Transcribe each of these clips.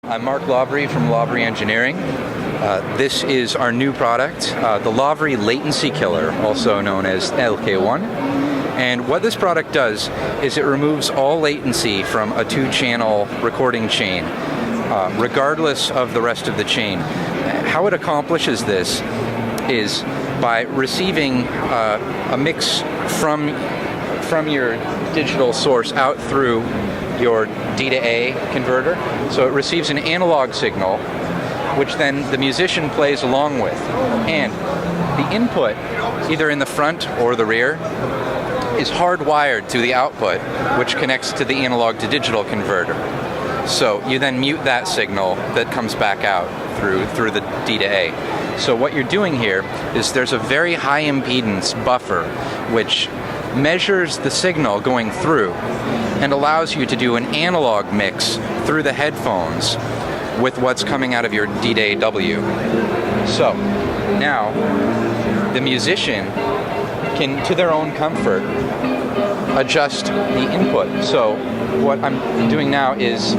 I'm Mark Labry from Labry Engineering. This is our new product, the Labry Latency Killer, also known as LK1. And what this product does is it removes all latency from a two-channel recording chain, regardless of the rest of the chain. How it accomplishes this is by receiving a mix from your digital source out through your D to A converter. So it receives an analog signal, which then the musician plays along with. And the input, either in the front or the rear, is hardwired to the output, which connects to the analog to digital converter. So you then mute that signal that comes back out through the D to A. So what you're doing here is there's a very high impedance buffer which measures the signal going through and allows you to do an analog mix through the headphones with what's coming out of your D to AW. So now the musician can, to their own comfort, adjust the input. So what I'm doing now is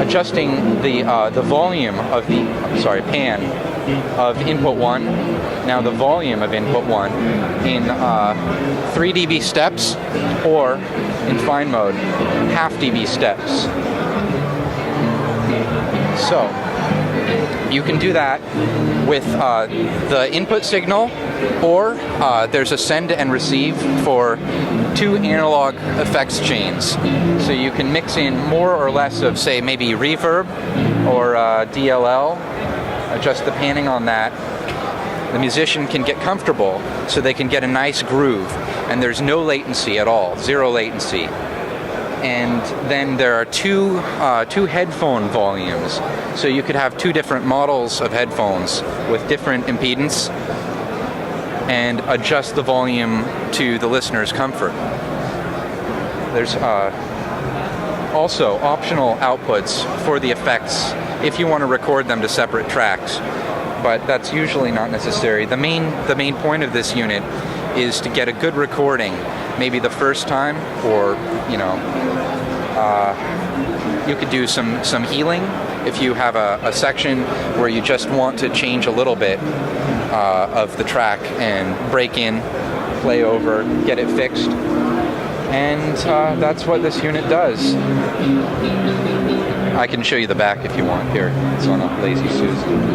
adjusting the volume of the pan of input 1. Now the volume of input 1 in 3 dB steps, or in fine mode, half dB steps. So you can do that with the input signal, or there's a send and receive for 2 analog effects chains. So you can mix in more or less of, say, maybe reverb or DLL, adjust the panning on that. The musician can get comfortable so they can get a nice groove, and there's no latency at all, 0 latency. And then there are two headphone volumes. So you could have 2 different models of headphones with different impedance and adjust the volume to the listener's comfort. There's also optional outputs for the effects if you want to record them to separate tracks, but that's usually not necessary. The main point of this unit is to get a good recording, maybe the first time, or you could do some healing if you have a section where you just want to change a little bit of the track and break in, play over, get it fixed. And that's what this unit does. I can show you the back if you want. Here, it's on a Lazy Susan.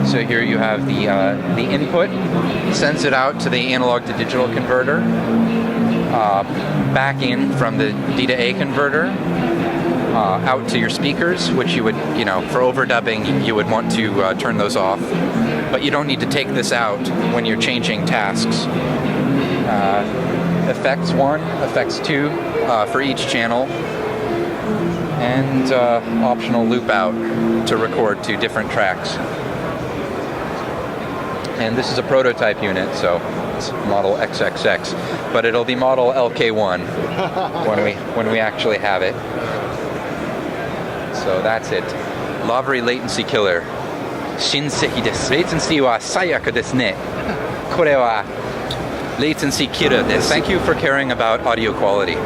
So here you have the input, sends it out to the analog to digital converter, back in from the D to A converter, out to your speakers, which you would, for overdubbing, you would want to turn those off. But you don't need to take this out when you're changing tasks. Effects 1, effects 2 for each channel, and optional loop out to record to different tracks. And this is a prototype unit, so it's model XXX, but it'll be model LK1 when we actually have it. So that's it. Labry Latency Killer. 新席です。Latency は最悪ですね。これは Latency Killer です。Thank you for caring about audio quality.